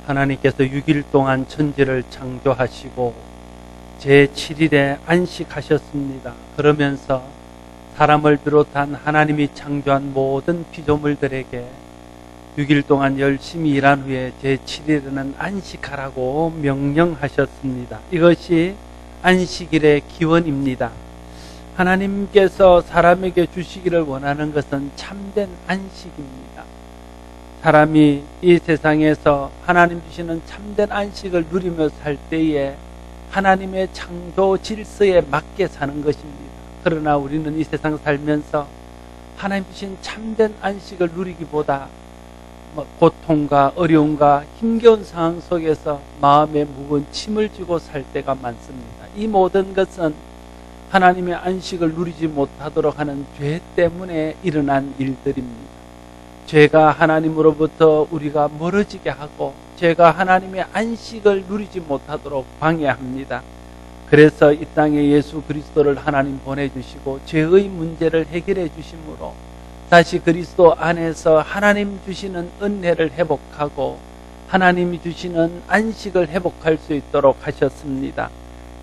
하나님께서 6일 동안 천지를 창조하시고 제7일에 안식하셨습니다. 그러면서 사람을 비롯한 하나님이 창조한 모든 피조물들에게 6일 동안 열심히 일한 후에 제7일에는 안식하라고 명령하셨습니다. 이것이 안식일의 기원입니다. 하나님께서 사람에게 주시기를 원하는 것은 참된 안식입니다. 사람이 이 세상에서 하나님 주시는 참된 안식을 누리며 살 때에 하나님의 창조 질서에 맞게 사는 것입니다. 그러나 우리는 이 세상 살면서 하나님 주신 참된 안식을 누리기보다 고통과 어려움과 힘겨운 상황 속에서 마음에 무거운 짐을 지고 살 때가 많습니다. 이 모든 것은 하나님의 안식을 누리지 못하도록 하는 죄 때문에 일어난 일들입니다. 죄가 하나님으로부터 우리가 멀어지게 하고 죄가 하나님의 안식을 누리지 못하도록 방해합니다. 그래서 이 땅에 예수 그리스도를 하나님 보내주시고 죄의 문제를 해결해 주심으로 다시 그리스도 안에서 하나님 주시는 은혜를 회복하고 하나님이 주시는 안식을 회복할 수 있도록 하셨습니다.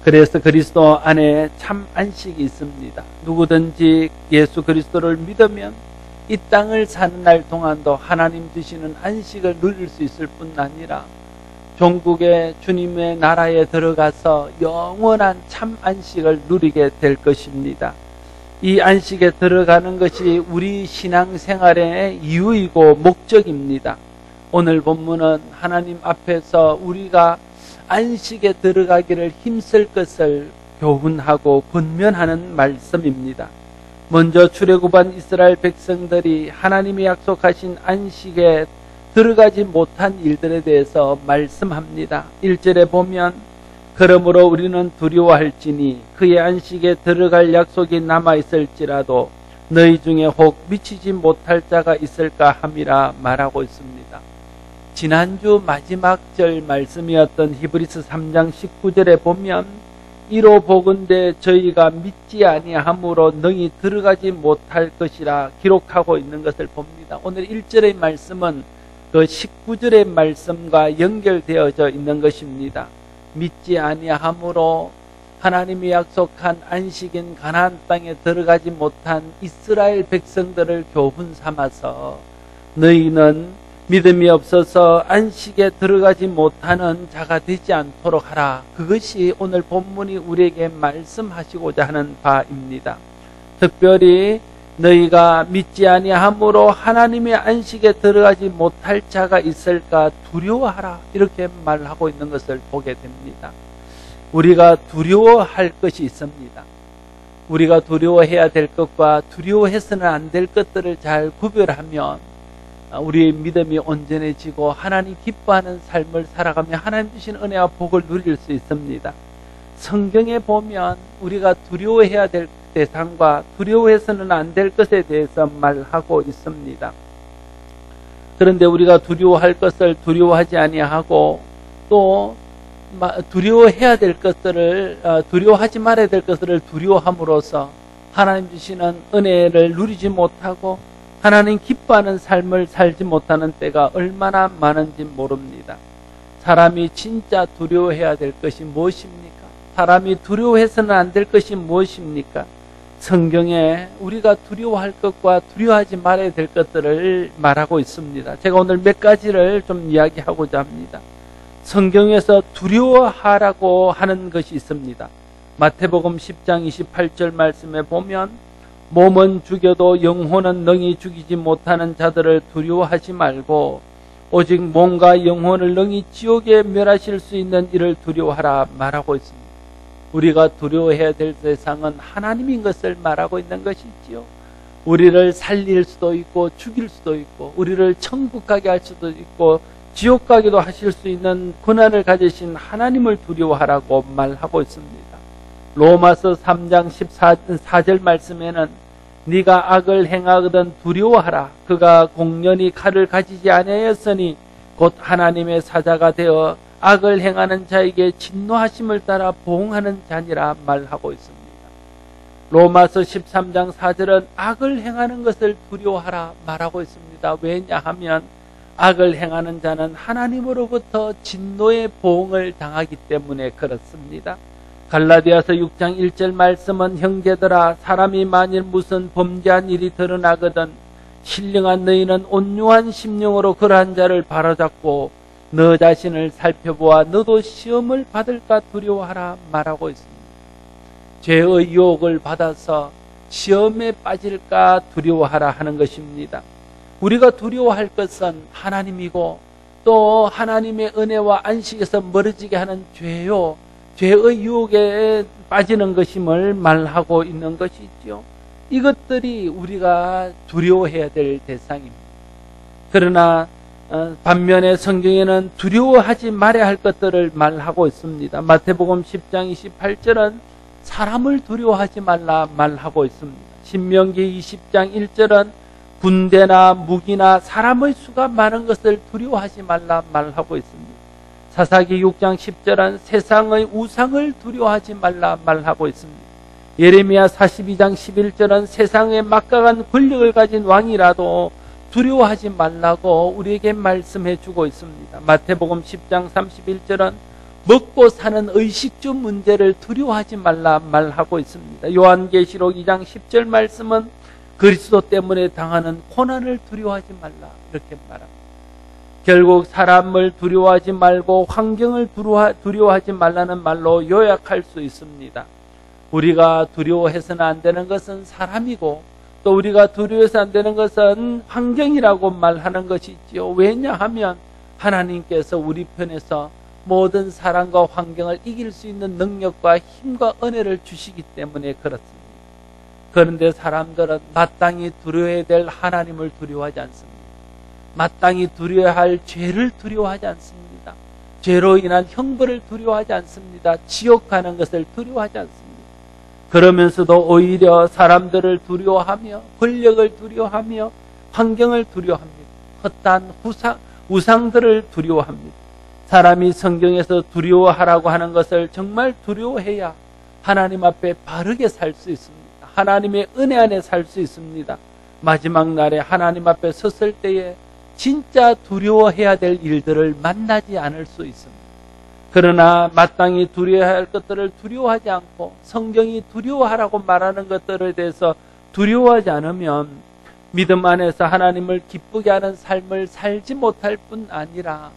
그래서 그리스도 안에 참 안식이 있습니다. 누구든지 예수 그리스도를 믿으면 이 땅을 사는 날 동안도 하나님 주시는 안식을 누릴 수 있을 뿐 아니라 종국의 주님의 나라에 들어가서 영원한 참 안식을 누리게 될 것입니다. 이 안식에 들어가는 것이 우리 신앙생활의 이유이고 목적입니다. 오늘 본문은 하나님 앞에서 우리가 안식에 들어가기를 힘쓸 것을 교훈하고 권면하는 말씀입니다. 먼저 출애굽한 이스라엘 백성들이 하나님이 약속하신 안식에 들어가지 못한 일들에 대해서 말씀합니다. 1절에 보면 그러므로 우리는 두려워할지니 그의 안식에 들어갈 약속이 남아있을지라도 너희 중에 혹 미치지 못할 자가 있을까 함이라 말하고 있습니다. 지난주 마지막 절 말씀이었던 히브리서 3장 19절에 보면 이로 보건대 저희가 믿지 아니함으로 능히 들어가지 못할 것이라 기록하고 있는 것을 봅니다. 오늘 1절의 말씀은 그 19절의 말씀과 연결되어져 있는 것입니다. 믿지 아니함으로 하나님이 약속한 안식인 가나안 땅에 들어가지 못한 이스라엘 백성들을 교훈 삼아서 너희는 믿음이 없어서 안식에 들어가지 못하는 자가 되지 않도록 하라. 그것이 오늘 본문이 우리에게 말씀하시고자 하는 바입니다. 특별히 너희가 믿지 아니함으로 하나님의 안식에 들어가지 못할 자가 있을까 두려워하라. 이렇게 말하고 있는 것을 보게 됩니다. 우리가 두려워할 것이 있습니다. 우리가 두려워해야 될 것과 두려워해서는 안 될 것들을 잘 구별하면 우리의 믿음이 온전해지고 하나님 기뻐하는 삶을 살아가며 하나님 주신 은혜와 복을 누릴 수 있습니다. 성경에 보면 우리가 두려워해야 될 대상과 두려워해서는 안 될 것에 대해서 말하고 있습니다. 그런데 우리가 두려워할 것을 두려워하지 아니하고 또 두려워해야 될 것들을 두려워하지 말아야 될 것들을 두려워함으로써 하나님 주시는 은혜를 누리지 못하고 하나님 기뻐하는 삶을 살지 못하는 때가 얼마나 많은지 모릅니다. 사람이 진짜 두려워해야 될 것이 무엇입니까? 사람이 두려워해서는 안 될 것이 무엇입니까? 성경에 우리가 두려워할 것과 두려워하지 말아야 될 것들을 말하고 있습니다. 제가 오늘 몇 가지를 좀 이야기하고자 합니다. 성경에서 두려워하라고 하는 것이 있습니다. 마태복음 10장 28절 말씀에 보면 몸은 죽여도 영혼은 능히 죽이지 못하는 자들을 두려워하지 말고 오직 몸과 영혼을 능히 지옥에 멸하실 수 있는 이를 두려워하라 말하고 있습니다. 우리가 두려워해야 될 대상은 하나님인 것을 말하고 있는 것이지요. 우리를 살릴 수도 있고 죽일 수도 있고 우리를 천국 가게 할 수도 있고 지옥 가기도 하실 수 있는 권한을 가지신 하나님을 두려워하라고 말하고 있습니다. 로마서 3장 14절 말씀에는 네가 악을 행하거든 두려워하라. 그가 공연히 칼을 가지지 아니하였으니 곧 하나님의 사자가 되어 악을 행하는 자에게 진노하심을 따라 보응하는 자니라 말하고 있습니다. 로마서 13장 4절은 악을 행하는 것을 두려워하라 말하고 있습니다. 왜냐하면 악을 행하는 자는 하나님으로부터 진노의 보응을 당하기 때문에 그렇습니다. 갈라디아서 6장 1절 말씀은 형제들아 사람이 만일 무슨 범죄한 일이 드러나거든 신령한 너희는 온유한 심령으로 그러한 자를 바로잡고 너 자신을 살펴보아 너도 시험을 받을까 두려워하라 말하고 있습니다. 죄의 유혹을 받아서 시험에 빠질까 두려워하라 하는 것입니다. 우리가 두려워할 것은 하나님이고 또 하나님의 은혜와 안식에서 멀어지게 하는 죄요, 죄의 유혹에 빠지는 것임을 말하고 있는 것이죠. 이것들이 우리가 두려워해야 될 대상입니다. 그러나 반면에 성경에는 두려워하지 말아야 할 것들을 말하고 있습니다. 마태복음 10장 28절은 사람을 두려워하지 말라 말하고 있습니다. 신명기 20장 1절은 군대나 무기나 사람의 수가 많은 것을 두려워하지 말라 말하고 있습니다. 사사기 6장 10절은 세상의 우상을 두려워하지 말라 말하고 있습니다. 예레미야 42장 11절은 세상에 막강한 권력을 가진 왕이라도 두려워하지 말라고 우리에게 말씀해 주고 있습니다. 마태복음 10장 31절은 먹고 사는 의식주 문제를 두려워하지 말라 말하고 있습니다. 요한계시록 2장 10절 말씀은 그리스도 때문에 당하는 고난을 두려워하지 말라 이렇게 말합니다. 결국 사람을 두려워하지 말고 환경을 두려워하지 말라는 말로 요약할 수 있습니다. 우리가 두려워해서는 안 되는 것은 사람이고 또 우리가 두려워해서 안 되는 것은 환경이라고 말하는 것이지요. 왜냐하면 하나님께서 우리 편에서 모든 사람과 환경을 이길 수 있는 능력과 힘과 은혜를 주시기 때문에 그렇습니다. 그런데 사람들은 마땅히 두려워해야 될 하나님을 두려워하지 않습니다. 마땅히 두려워야 할 죄를 두려워하지 않습니다. 죄로 인한 형벌을 두려워하지 않습니다. 지옥 가는 것을 두려워하지 않습니다. 그러면서도 오히려 사람들을 두려워하며 권력을 두려워하며 환경을 두려워합니다. 헛된 우상들을 두려워합니다. 사람이 성경에서 두려워하라고 하는 것을 정말 두려워해야 하나님 앞에 바르게 살 수 있습니다. 하나님의 은혜 안에 살 수 있습니다. 마지막 날에 하나님 앞에 섰을 때에 진짜 두려워해야 될 일들을 만나지 않을 수 있습니다. 그러나 마땅히 두려워해야 할 것들을 두려워하지 않고 성경이 두려워하라고 말하는 것들에 대해서 두려워하지 않으면 믿음 안에서 하나님을 기쁘게 하는 삶을 살지 못할 뿐 아니라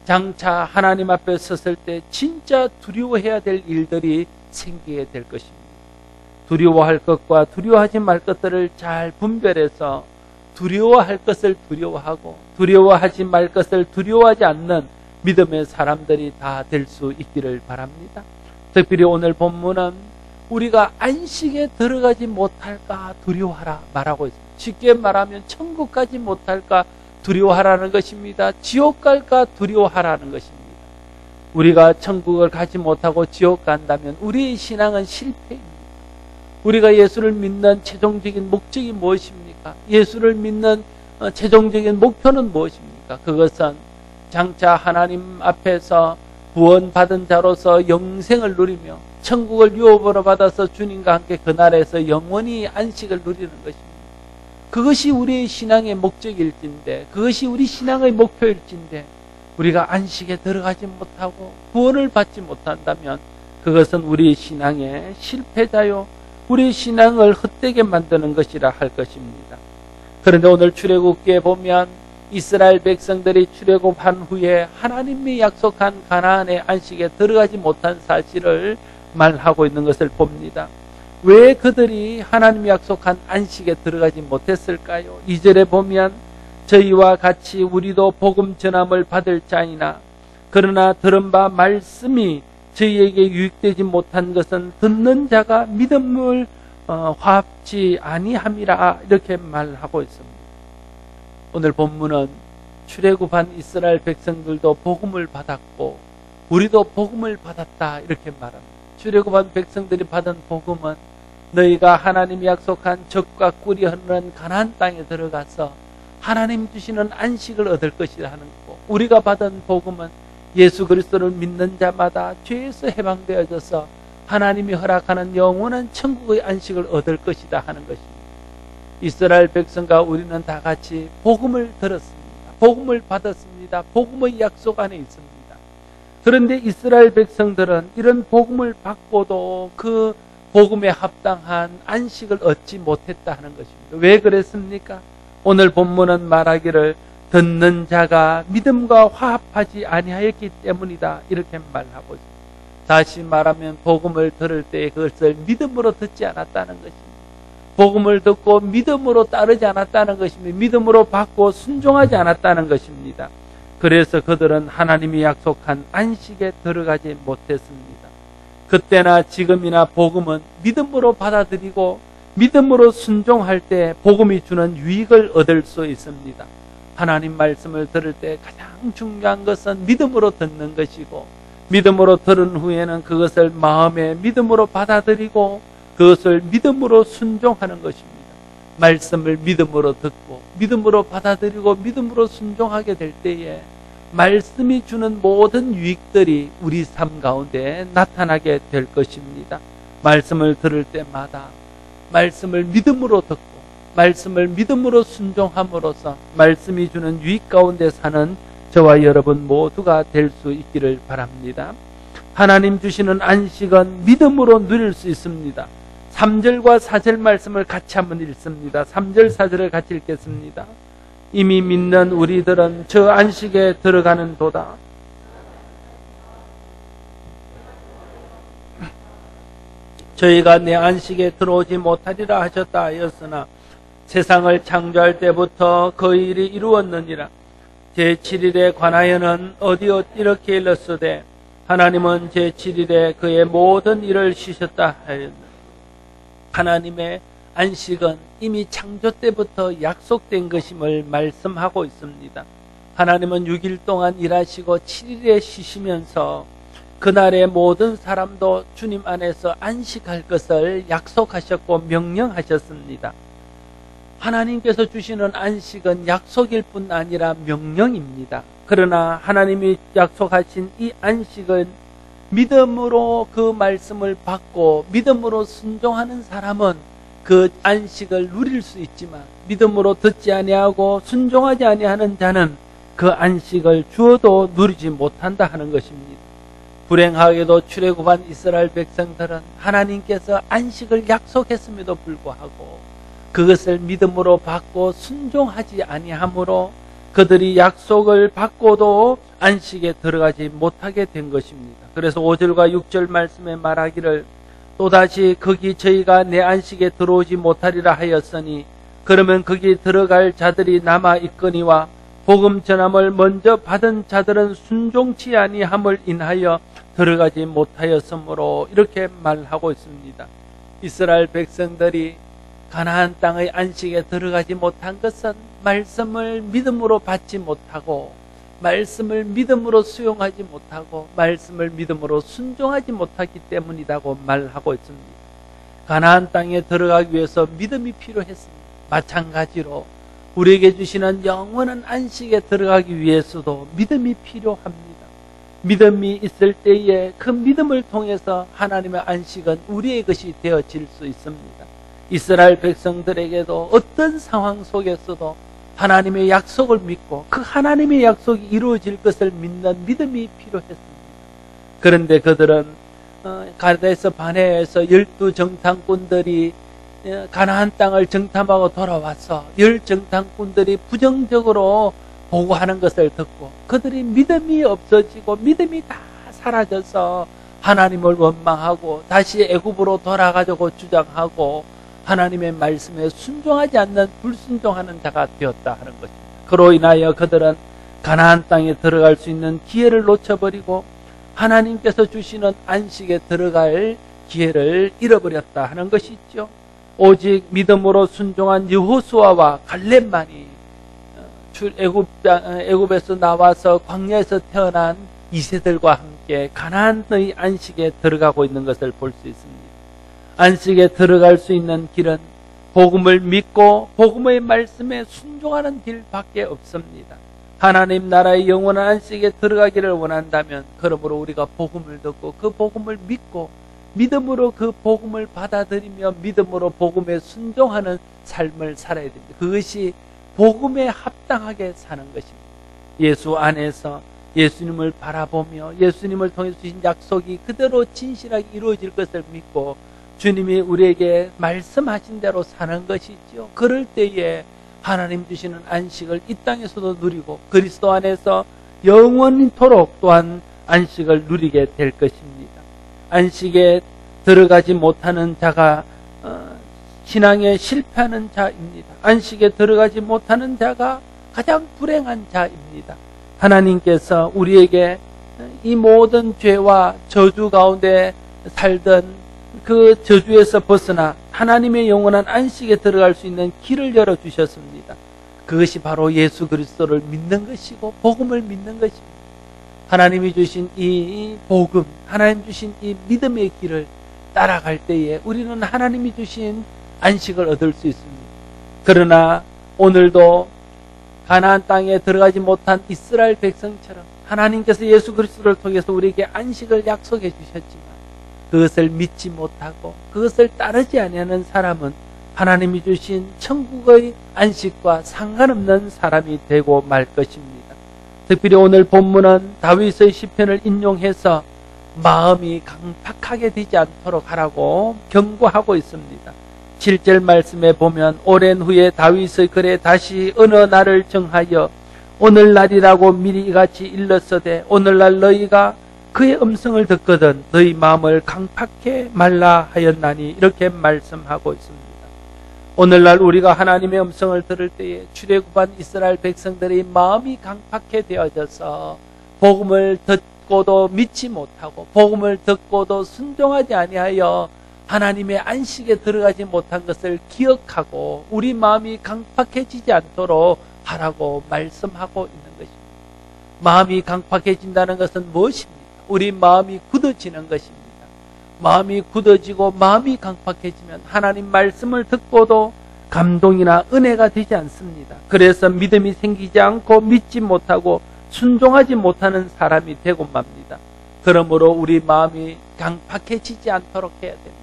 장차 하나님 앞에 섰을 때 진짜 두려워해야 될 일들이 생기게 될 것입니다. 두려워할 것과 두려워하지 말 것들을 잘 분별해서 두려워할 것을 두려워하고 두려워하지 말 것을 두려워하지 않는 믿음의 사람들이 다 될 수 있기를 바랍니다. 특별히 오늘 본문은 우리가 안식에 들어가지 못할까 두려워하라 말하고 있습니다. 쉽게 말하면 천국 가지 못할까 두려워하라는 것입니다. 지옥 갈까 두려워하라는 것입니다. 우리가 천국을 가지 못하고 지옥 간다면 우리의 신앙은 실패입니다. 우리가 예수를 믿는 최종적인 목적이 무엇입니까? 예수를 믿는 최종적인 목표는 무엇입니까? 그것은 장차 하나님 앞에서 구원받은 자로서 영생을 누리며 천국을 유업으로 받아서 주님과 함께 그날에서 영원히 안식을 누리는 것입니다. 그것이 우리의 신앙의 목적일진데, 그것이 우리 신앙의 목표일진데 우리가 안식에 들어가지 못하고 구원을 받지 못한다면 그것은 우리 신앙의 실패자요, 우리 신앙을 헛되게 만드는 것이라 할 것입니다. 그런데 오늘 출애굽기에 보면 이스라엘 백성들이 출애굽한 후에 하나님이 약속한 가나안의 안식에 들어가지 못한 사실을 말하고 있는 것을 봅니다. 왜 그들이 하나님이 약속한 안식에 들어가지 못했을까요? 2절에 보면 저희와 같이 우리도 복음 전함을 받을 자이나 그러나 들은 바 말씀이 저희에게 유익되지 못한 것은 듣는 자가 믿음을 화합지 아니함이라 이렇게 말하고 있습니다. 오늘 본문은 출애굽한 이스라엘 백성들도 복음을 받았고 우리도 복음을 받았다 이렇게 말합니다. 출애굽한 백성들이 받은 복음은 너희가 하나님이 약속한 젖과 꿀이 흐르는 가나안 땅에 들어가서 하나님 주시는 안식을 얻을 것이라 하는 거고, 우리가 받은 복음은 예수 그리스도를 믿는 자마다 죄에서 해방되어져서 하나님이 허락하는 영원한 천국의 안식을 얻을 것이다 하는 것입니다. 이스라엘 백성과 우리는 다 같이 복음을 들었습니다. 복음을 받았습니다. 복음의 약속 안에 있습니다. 그런데 이스라엘 백성들은 이런 복음을 받고도 그 복음에 합당한 안식을 얻지 못했다 하는 것입니다. 왜 그랬습니까? 오늘 본문은 말하기를 듣는 자가 믿음과 화합하지 아니하였기 때문이다 이렇게 말하고 있습니다. 다시 말하면 복음을 들을 때 그것을 믿음으로 듣지 않았다는 것입니다. 복음을 듣고 믿음으로 따르지 않았다는 것입니다. 믿음으로 받고 순종하지 않았다는 것입니다. 그래서 그들은 하나님이 약속한 안식에 들어가지 못했습니다. 그때나 지금이나 복음은 믿음으로 받아들이고 믿음으로 순종할 때 복음이 주는 유익을 얻을 수 있습니다. 하나님 말씀을 들을 때 가장 중요한 것은 믿음으로 듣는 것이고 믿음으로 들은 후에는 그것을 마음에 믿음으로 받아들이고 그것을 믿음으로 순종하는 것입니다. 말씀을 믿음으로 듣고 믿음으로 받아들이고 믿음으로 순종하게 될 때에 말씀이 주는 모든 유익들이 우리 삶 가운데 나타나게 될 것입니다. 말씀을 들을 때마다 말씀을 믿음으로 듣고 말씀을 믿음으로 순종함으로써 말씀이 주는 유익 가운데 사는 저와 여러분 모두가 될 수 있기를 바랍니다. 하나님 주시는 안식은 믿음으로 누릴 수 있습니다. 3절과 4절 말씀을 같이 한번 읽습니다. 3절 4절을 같이 읽겠습니다. 이미 믿는 우리들은 저 안식에 들어가는 도다. 저희가 내 안식에 들어오지 못하리라 하셨다 하였으나 세상을 창조할 때부터 그 일이 이루었느니라. 제7일에 관하여는 어디옷 이렇게 일렀으되 하나님은 제7일에 그의 모든 일을 쉬셨다 하였느니라. 하나님의 안식은 이미 창조 때부터 약속된 것임을 말씀하고 있습니다. 하나님은 6일 동안 일하시고 7일에 쉬시면서 그날의 모든 사람도 주님 안에서 안식할 것을 약속하셨고 명령하셨습니다. 하나님께서 주시는 안식은 약속일 뿐 아니라 명령입니다. 그러나 하나님이 약속하신 이 안식은 믿음으로 그 말씀을 받고 믿음으로 순종하는 사람은 그 안식을 누릴 수 있지만 믿음으로 듣지 아니하고 순종하지 아니하는 자는 그 안식을 주어도 누리지 못한다 하는 것입니다. 불행하게도 출애굽한 이스라엘 백성들은 하나님께서 안식을 약속했음에도 불구하고 그것을 믿음으로 받고 순종하지 아니하므로 그들이 약속을 받고도 안식에 들어가지 못하게 된 것입니다. 그래서 5절과 6절 말씀에 말하기를 또다시 거기 저희가 내 안식에 들어오지 못하리라 하였으니 그러면 거기 들어갈 자들이 남아 있거니와 복음 전함을 먼저 받은 자들은 순종치 아니함을 인하여 들어가지 못하였으므로 이렇게 말하고 있습니다. 이스라엘 백성들이 가나안 땅의 안식에 들어가지 못한 것은 말씀을 믿음으로 받지 못하고 말씀을 믿음으로 수용하지 못하고 말씀을 믿음으로 순종하지 못하기 때문이라고 말하고 있습니다. 가나안 땅에 들어가기 위해서 믿음이 필요했습니다. 마찬가지로 우리에게 주시는 영원한 안식에 들어가기 위해서도 믿음이 필요합니다. 믿음이 있을 때에 그 믿음을 통해서 하나님의 안식은 우리의 것이 되어질 수 있습니다. 이스라엘 백성들에게도 어떤 상황 속에서도 하나님의 약속을 믿고 그 하나님의 약속이 이루어질 것을 믿는 믿음이 필요했습니다. 그런데 그들은 가데스 바네아에서 12정탐꾼들이 가나안 땅을 정탐하고 돌아와서 10정탐꾼들이 부정적으로 보고하는 것을 듣고 그들이 믿음이 없어지고 믿음이 다 사라져서 하나님을 원망하고 다시 애굽으로 돌아가자고 주장하고 하나님의 말씀에 순종하지 않는 불순종하는 자가 되었다 하는 것입니다. 그로 인하여 그들은 가나안 땅에 들어갈 수 있는 기회를 놓쳐버리고 하나님께서 주시는 안식에 들어갈 기회를 잃어버렸다 하는 것이죠. 오직 믿음으로 순종한 여호수아와 갈렙만이 애굽에서 나와서 광야에서 태어난 이세들과 함께 가나안의 안식에 들어가고 있는 것을 볼 수 있습니다. 안식에 들어갈 수 있는 길은 복음을 믿고 복음의 말씀에 순종하는 길밖에 없습니다. 하나님 나라의 영원한 안식에 들어가기를 원한다면 그러므로 우리가 복음을 듣고 그 복음을 믿고 믿음으로 그 복음을 받아들이며 믿음으로 복음에 순종하는 삶을 살아야 됩니다. 그것이 복음에 합당하게 사는 것입니다. 예수 안에서 예수님을 바라보며 예수님을 통해 주신 약속이 그대로 진실하게 이루어질 것을 믿고 주님이 우리에게 말씀하신 대로 사는 것이지요. 그럴 때에 하나님 주시는 안식을 이 땅에서도 누리고 그리스도 안에서 영원토록 또한 안식을 누리게 될 것입니다. 안식에 들어가지 못하는 자가 신앙에 실패하는 자입니다. 안식에 들어가지 못하는 자가 가장 불행한 자입니다. 하나님께서 우리에게 이 모든 죄와 저주 가운데 살던 그 저주에서 벗어나 하나님의 영원한 안식에 들어갈 수 있는 길을 열어주셨습니다. 그것이 바로 예수 그리스도를 믿는 것이고 복음을 믿는 것입니다. 하나님이 주신 이 복음, 하나님 주신 이 믿음의 길을 따라갈 때에 우리는 하나님이 주신 안식을 얻을 수 있습니다. 그러나 오늘도 가나안 땅에 들어가지 못한 이스라엘 백성처럼 하나님께서 예수 그리스도를 통해서 우리에게 안식을 약속해 주셨지만 그것을 믿지 못하고 그것을 따르지 아니하는 사람은 하나님이 주신 천국의 안식과 상관없는 사람이 되고 말 것입니다. 특별히 오늘 본문은 다윗의 시편을 인용해서 마음이 강팍하게 되지 않도록 하라고 경고하고 있습니다. 7절 말씀에 보면 오랜 후에 다윗의 글에 다시 어느 날을 정하여 오늘날이라고 미리 이같이 일렀으되 오늘날 너희가 그의 음성을 듣거든 너희 마음을 강팍해 말라 하였나니 이렇게 말씀하고 있습니다. 오늘날 우리가 하나님의 음성을 들을 때에 출애굽한 이스라엘 백성들의 마음이 강팍해 되어져서 복음을 듣고도 믿지 못하고 복음을 듣고도 순종하지 아니하여 하나님의 안식에 들어가지 못한 것을 기억하고 우리 마음이 강팍해지지 않도록 하라고 말씀하고 있는 것입니다. 마음이 강팍해진다는 것은 무엇입니까? 우리 마음이 굳어지는 것입니다. 마음이 굳어지고 마음이 강팍해지면 하나님 말씀을 듣고도 감동이나 은혜가 되지 않습니다. 그래서 믿음이 생기지 않고 믿지 못하고 순종하지 못하는 사람이 되고 맙니다. 그러므로 우리 마음이 강팍해지지 않도록 해야 됩니다.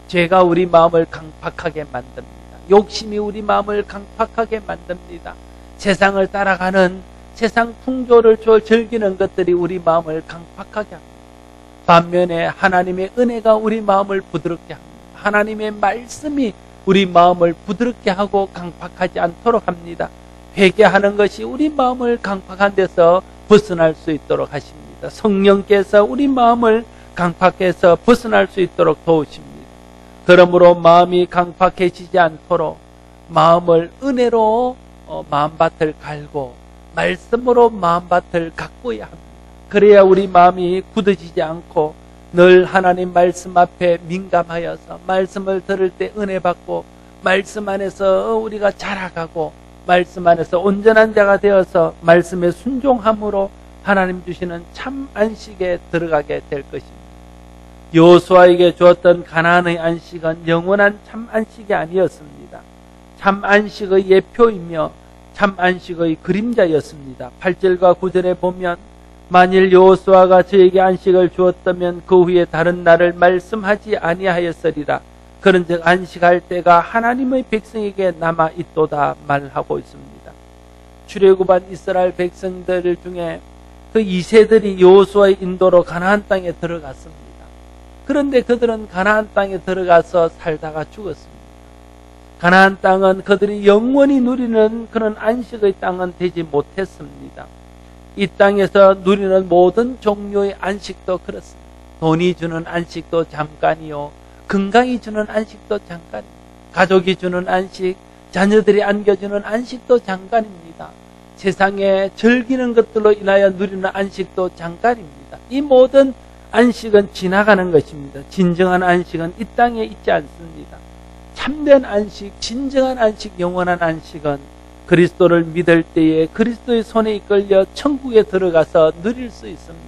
죄가 우리 마음을 강팍하게 만듭니다. 욕심이 우리 마음을 강팍하게 만듭니다. 세상을 따라가는 세상 풍조를 즐기는 것들이 우리 마음을 강팍하게 합니다. 반면에 하나님의 은혜가 우리 마음을 부드럽게 합니다. 하나님의 말씀이 우리 마음을 부드럽게 하고 강팍하지 않도록 합니다. 회개하는 것이 우리 마음을 강팍한 데서 벗어날 수 있도록 하십니다. 성령께서 우리 마음을 강팍해서 벗어날 수 있도록 도우십니다. 그러므로 마음이 강팍해지지 않도록 마음을 은혜로 마음밭을 갈고 말씀으로 마음밭을 가꾸어야 합니다. 그래야 우리 마음이 굳어지지 않고 늘 하나님 말씀 앞에 민감하여서 말씀을 들을 때 은혜 받고 말씀 안에서 우리가 자라가고 말씀 안에서 온전한 자가 되어서 말씀에 순종함으로 하나님 주시는 참 안식에 들어가게 될 것입니다. 여호수아에게 주었던 가나안의 안식은 영원한 참 안식이 아니었습니다. 참 안식의 예표이며 참 안식의 그림자였습니다. 8절과 9절에 보면 만일 여호수아가 저에게 안식을 주었다면 그 후에 다른 날을 말씀하지 아니하였으리라. 그런즉 안식할 때가 하나님의 백성에게 남아 있도다 말하고 있습니다. 출애굽한 이스라엘 백성들 중에 그 2세들이 여호수아의 인도로 가나안 땅에 들어갔습니다. 그런데 그들은 가나안 땅에 들어가서 살다가 죽었습니다. 가나안 땅은 그들이 영원히 누리는 그런 안식의 땅은 되지 못했습니다. 이 땅에서 누리는 모든 종류의 안식도 그렇습니다. 돈이 주는 안식도 잠깐이요, 건강이 주는 안식도 잠깐입니다. 가족이 주는 안식, 자녀들이 안겨주는 안식도 잠깐입니다. 세상에 즐기는 것들로 인하여 누리는 안식도 잠깐입니다. 이 모든 안식은 지나가는 것입니다. 진정한 안식은 이 땅에 있지 않습니다. 참된 안식, 진정한 안식, 영원한 안식은 그리스도를 믿을 때에 그리스도의 손에 이끌려 천국에 들어가서 누릴 수 있습니다.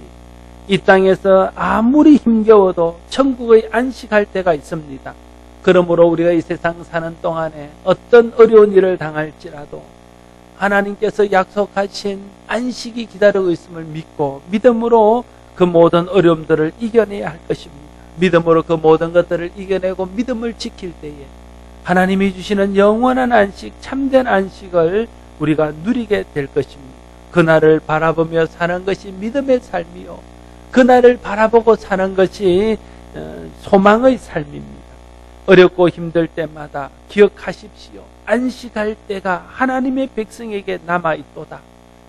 이 땅에서 아무리 힘겨워도 천국의 안식할 때가 있습니다. 그러므로 우리가 이 세상 사는 동안에 어떤 어려운 일을 당할지라도 하나님께서 약속하신 안식이 기다리고 있음을 믿고 믿음으로 그 모든 어려움들을 이겨내야 할 것입니다. 믿음으로 그 모든 것들을 이겨내고 믿음을 지킬 때에 하나님이 주시는 영원한 안식, 참된 안식을 우리가 누리게 될 것입니다. 그날을 바라보며 사는 것이 믿음의 삶이요, 그날을 바라보고 사는 것이 소망의 삶입니다. 어렵고 힘들 때마다 기억하십시오. 안식할 때가 하나님의 백성에게 남아있도다.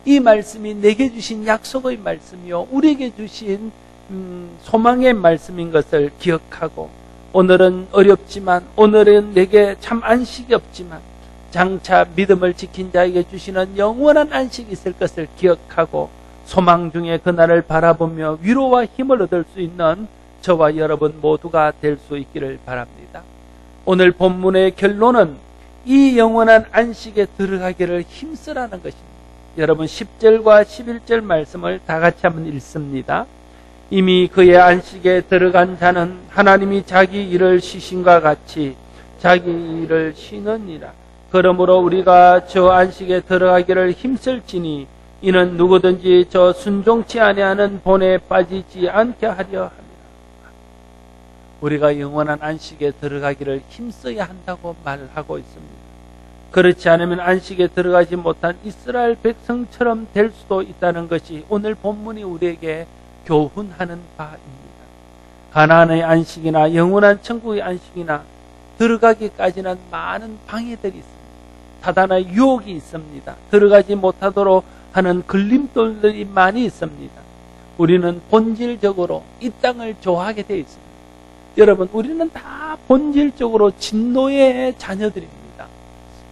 이 말씀이 내게 주신 약속의 말씀이요, 우리에게 주신 소망의 말씀인 것을 기억하고, 오늘은 어렵지만, 오늘은 내게 참 안식이 없지만 장차 믿음을 지킨 자에게 주시는 영원한 안식이 있을 것을 기억하고, 소망 중에 그날을 바라보며 위로와 힘을 얻을 수 있는 저와 여러분 모두가 될 수 있기를 바랍니다. 오늘 본문의 결론은 이 영원한 안식에 들어가기를 힘쓰라는 것입니다. 여러분 10절과 11절 말씀을 다 같이 한번 읽습니다. 이미 그의 안식에 들어간 자는 하나님이 자기 일을 쉬신과 같이 자기 일을 쉬느니라. 그러므로 우리가 저 안식에 들어가기를 힘쓸지니 이는 누구든지 저 순종치 아니하는 본에 빠지지 않게 하려 합니다. 우리가 영원한 안식에 들어가기를 힘써야 한다고 말하고 있습니다. 그렇지 않으면 안식에 들어가지 못한 이스라엘 백성처럼 될 수도 있다는 것이 오늘 본문이 우리에게 교훈하는 바입니다. 가나안의 안식이나 영원한 천국의 안식이나 들어가기까지는 많은 방해들이 있습니다. 사단의 유혹이 있습니다. 들어가지 못하도록 하는 걸림돌들이 많이 있습니다. 우리는 본질적으로 이 땅을 좋아하게 되어 있습니다. 여러분, 우리는 다 본질적으로 진노의 자녀들입니다.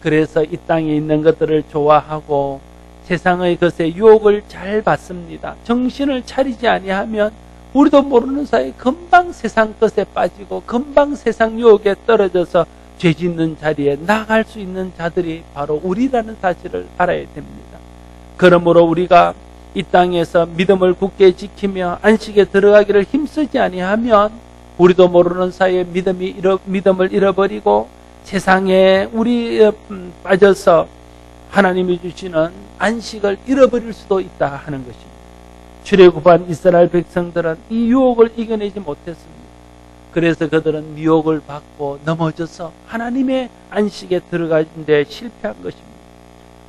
그래서 이 땅에 있는 것들을 좋아하고 세상의 것에 유혹을 잘 받습니다. 정신을 차리지 아니하면 우리도 모르는 사이에 금방 세상 것에 빠지고 금방 세상 유혹에 떨어져서 죄 짓는 자리에 나갈 수 있는 자들이 바로 우리라는 사실을 알아야 됩니다. 그러므로 우리가 이 땅에서 믿음을 굳게 지키며 안식에 들어가기를 힘쓰지 아니하면 우리도 모르는 사이에 믿음을 잃어버리고 세상에 우리 빠져서 하나님이 주시는 안식을 잃어버릴 수도 있다 하는 것입니다. 출애굽한 이스라엘 백성들은 이 유혹을 이겨내지 못했습니다. 그래서 그들은 유혹을 받고 넘어져서 하나님의 안식에 들어가는 데 실패한 것입니다.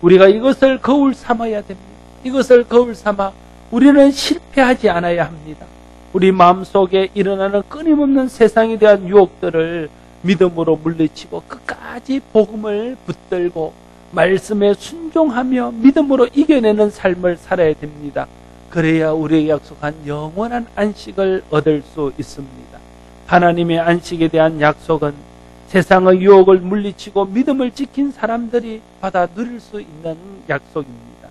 우리가 이것을 거울 삼아야 됩니다. 이것을 거울 삼아 우리는 실패하지 않아야 합니다. 우리 마음속에 일어나는 끊임없는 세상에 대한 유혹들을 믿음으로 물리치고 끝까지 복음을 붙들고 말씀에 순종하며 믿음으로 이겨내는 삶을 살아야 됩니다. 그래야 우리에게 약속한 영원한 안식을 얻을 수 있습니다. 하나님의 안식에 대한 약속은 세상의 유혹을 물리치고 믿음을 지킨 사람들이 받아 누릴 수 있는 약속입니다.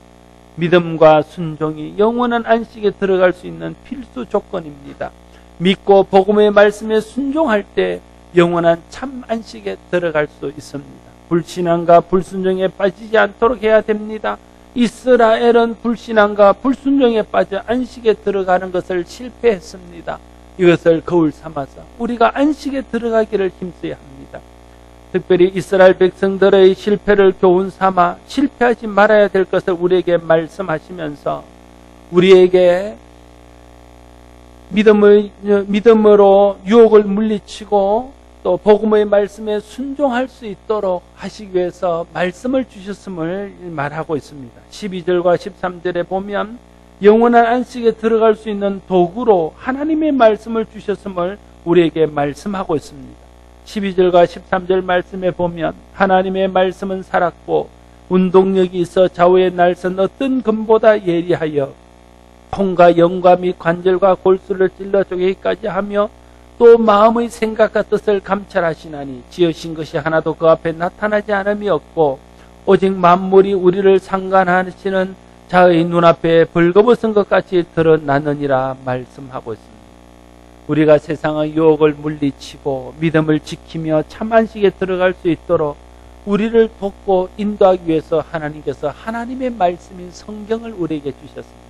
믿음과 순종이 영원한 안식에 들어갈 수 있는 필수 조건입니다. 믿고 복음의 말씀에 순종할 때 영원한 참 안식에 들어갈 수 있습니다. 불신앙과 불순종에 빠지지 않도록 해야 됩니다. 이스라엘은 불신앙과 불순종에 빠져 안식에 들어가는 것을 실패했습니다. 이것을 거울 삼아서 우리가 안식에 들어가기를 힘써야 합니다. 특별히 이스라엘 백성들의 실패를 교훈 삼아 실패하지 말아야 될 것을 우리에게 말씀하시면서 우리에게 믿음으로 유혹을 물리치고 또 복음의 말씀에 순종할 수 있도록 하시기 위해서 말씀을 주셨음을 말하고 있습니다. 12절과 13절에 보면 영원한 안식에 들어갈 수 있는 도구로 하나님의 말씀을 주셨음을 우리에게 말씀하고 있습니다. 12절과 13절 말씀에 보면 하나님의 말씀은 살았고 운동력이 있어 좌우에 날선 어떤 금보다 예리하여 혼과 영과 및 관절과 골수를 찔러 쪼개기까지 하며 또 마음의 생각과 뜻을 감찰하시나니 지으신 것이 하나도 그 앞에 나타나지 않음이 없고 오직 만물이 우리를 상관하시는 자의 눈앞에 벌거벗은 것 같이 드러나느니라 말씀하고 있습니다. 우리가 세상의 유혹을 물리치고 믿음을 지키며 참 안식에 들어갈 수 있도록 우리를 돕고 인도하기 위해서 하나님께서 하나님의 말씀인 성경을 우리에게 주셨습니다.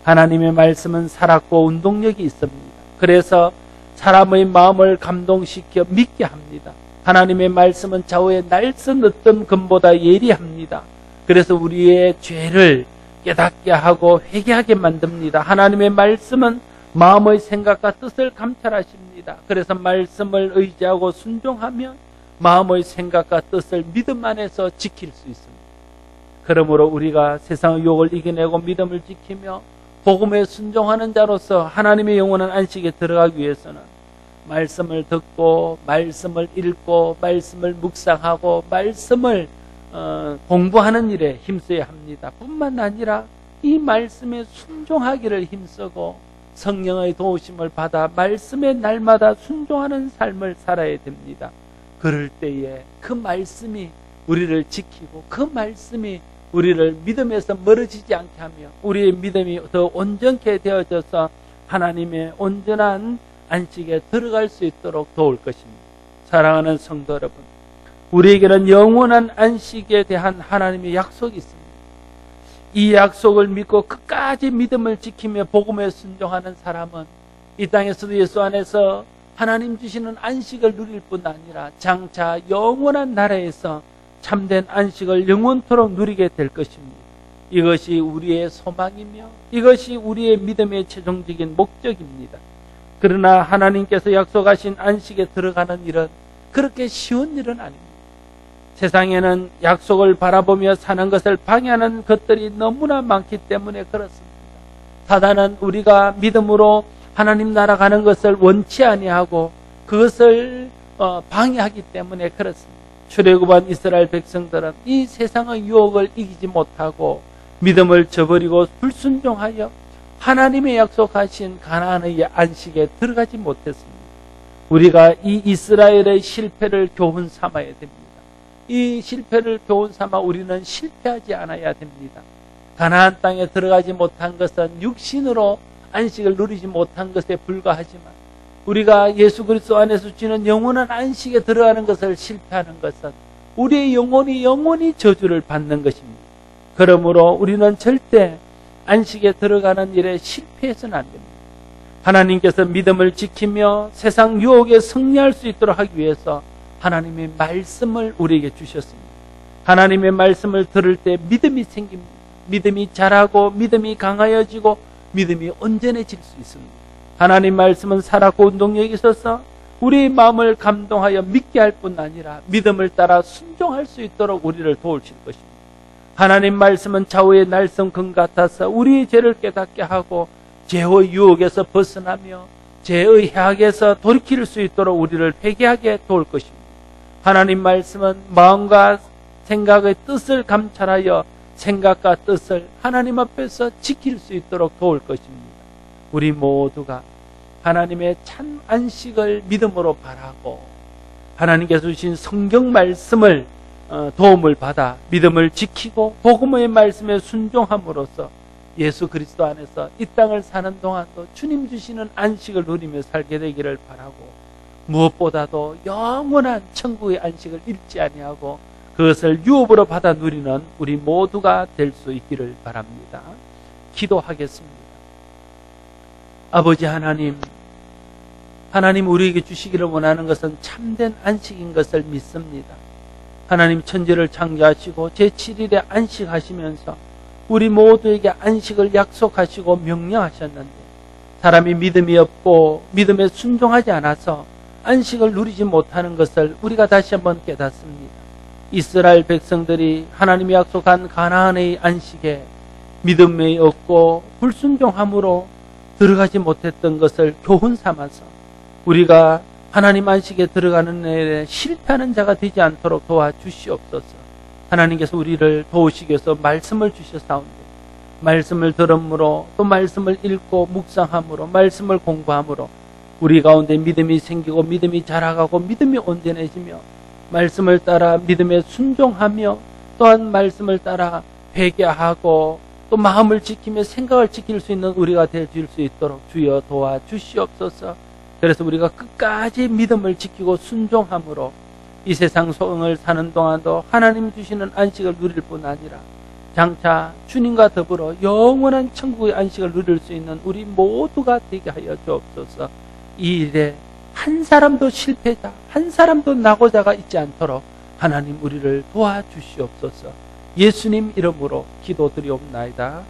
하나님의 말씀은 살았고 운동력이 있습니다. 그래서 사람의 마음을 감동시켜 믿게 합니다. 하나님의 말씀은 좌우에 날선 어떤 금보다 예리합니다. 그래서 우리의 죄를 깨닫게 하고 회개하게 만듭니다. 하나님의 말씀은 마음의 생각과 뜻을 감찰하십니다. 그래서 말씀을 의지하고 순종하면 마음의 생각과 뜻을 믿음 안에서 지킬 수 있습니다. 그러므로 우리가 세상의 유혹을 이겨내고 믿음을 지키며 복음에 순종하는 자로서 하나님의 영원한 안식에 들어가기 위해서는 말씀을 듣고 말씀을 읽고 말씀을 묵상하고 말씀을 공부하는 일에 힘써야 합니다. 뿐만 아니라 이 말씀에 순종하기를 힘쓰고 성령의 도우심을 받아 말씀에 날마다 순종하는 삶을 살아야 됩니다. 그럴 때에 그 말씀이 우리를 지키고 그 말씀이 우리를 믿음에서 멀어지지 않게 하며 우리의 믿음이 더 온전케 되어져서 하나님의 온전한 안식에 들어갈 수 있도록 도울 것입니다. 사랑하는 성도 여러분, 우리에게는 영원한 안식에 대한 하나님의 약속이 있습니다. 이 약속을 믿고 끝까지 믿음을 지키며 복음에 순종하는 사람은 이 땅에서도 예수 안에서 하나님 주시는 안식을 누릴 뿐 아니라 장차 영원한 나라에서 참된 안식을 영원토록 누리게 될 것입니다. 이것이 우리의 소망이며 이것이 우리의 믿음의 최종적인 목적입니다. 그러나 하나님께서 약속하신 안식에 들어가는 일은 그렇게 쉬운 일은 아닙니다. 세상에는 약속을 바라보며 사는 것을 방해하는 것들이 너무나 많기 때문에 그렇습니다. 사단은 우리가 믿음으로 하나님 나라 가는 것을 원치 아니하고 그것을 방해하기 때문에 그렇습니다. 출애굽한 이스라엘 백성들은 이 세상의 유혹을 이기지 못하고 믿음을 저버리고 불순종하여 하나님의 약속하신 가나안의 안식에 들어가지 못했습니다. 우리가 이 이스라엘의 실패를 교훈 삼아야 됩니다. 이 실패를 교훈 삼아 우리는 실패하지 않아야 됩니다. 가나안 땅에 들어가지 못한 것은 육신으로 안식을 누리지 못한 것에 불과하지만 우리가 예수 그리스도 안에서 주는 영원한 안식에 들어가는 것을 실패하는 것은 우리의 영혼이 저주를 받는 것입니다. 그러므로 우리는 절대 안식에 들어가는 일에 실패해서는 안 됩니다. 하나님께서 믿음을 지키며 세상 유혹에 승리할 수 있도록 하기 위해서 하나님의 말씀을 우리에게 주셨습니다. 하나님의 말씀을 들을 때 믿음이 생깁니다. 믿음이 자라고 믿음이 강하여지고 믿음이 온전해질 수 있습니다. 하나님 말씀은 살았고 운동력이 있어서 우리의 마음을 감동하여 믿게 할 뿐 아니라 믿음을 따라 순종할 수 있도록 우리를 도우실 것입니다. 하나님 말씀은 좌우의 날성금 같아서 우리의 죄를 깨닫게 하고 죄의 유혹에서 벗어나며 죄의 해악에서 돌이킬 수 있도록 우리를 회개하게 도울 것입니다. 하나님 말씀은 마음과 생각의 뜻을 감찰하여 생각과 뜻을 하나님 앞에서 지킬 수 있도록 도울 것입니다. 우리 모두가 하나님의 참 안식을 믿음으로 바라고 하나님께서 주신 성경 말씀을 도움을 받아 믿음을 지키고 복음의 말씀에 순종함으로써 예수 그리스도 안에서 이 땅을 사는 동안도 주님 주시는 안식을 누리며 살게 되기를 바라고 무엇보다도 영원한 천국의 안식을 잃지 아니하고 그것을 유업으로 받아 누리는 우리 모두가 될 수 있기를 바랍니다. 기도하겠습니다. 아버지 하나님 우리에게 주시기를 원하는 것은 참된 안식인 것을 믿습니다. 하나님 천지를 창조하시고 제7일에 안식하시면서 우리 모두에게 안식을 약속하시고 명령하셨는데 사람이 믿음이 없고 믿음에 순종하지 않아서 안식을 누리지 못하는 것을 우리가 다시 한번 깨닫습니다. 이스라엘 백성들이 하나님이 약속한 가나안의 안식에 믿음이 없고 불순종함으로 들어가지 못했던 것을 교훈 삼아서 우리가 하나님 안식에 들어가는 일에 실패하는 자가 되지 않도록 도와주시옵소서. 하나님께서 우리를 도우시기 위해서 말씀을 주셨사온데 말씀을 들음으로 또 말씀을 읽고 묵상함으로 말씀을 공부함으로 우리 가운데 믿음이 생기고 믿음이 자라가고 믿음이 온전해지며 말씀을 따라 믿음에 순종하며 또한 말씀을 따라 회개하고 또 마음을 지키며 생각을 지킬 수 있는 우리가 되어줄 수 있도록 주여 도와주시옵소서. 그래서 우리가 끝까지 믿음을 지키고 순종함으로 이 세상 소응을 사는 동안도 하나님 주시는 안식을 누릴 뿐 아니라 장차 주님과 더불어 영원한 천국의 안식을 누릴 수 있는 우리 모두가 되게 하여 주옵소서. 이 일에 한 사람도 실패자, 한 사람도 낙오자가 있지 않도록 하나님 우리를 도와주시옵소서. 예수님 이름으로 기도드리옵나이다.